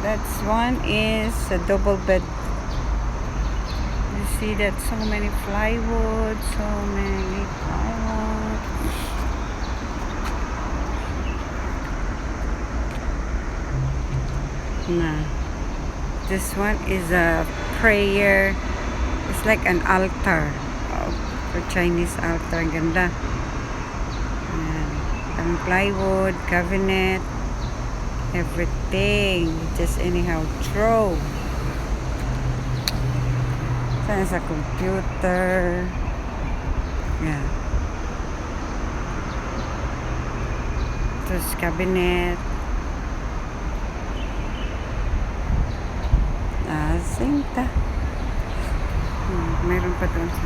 That's one is a double bed. You see that so many plywood, so many plywood. Nah. This one is a prayer. It's like an altar. Oh, for Chinese altar. Ang ganda. Ang plywood, cabinet, everything. Just anyhow throw. Saan sa computer. Yeah. Tapos cabinet. Zinta. Meron pa doon sa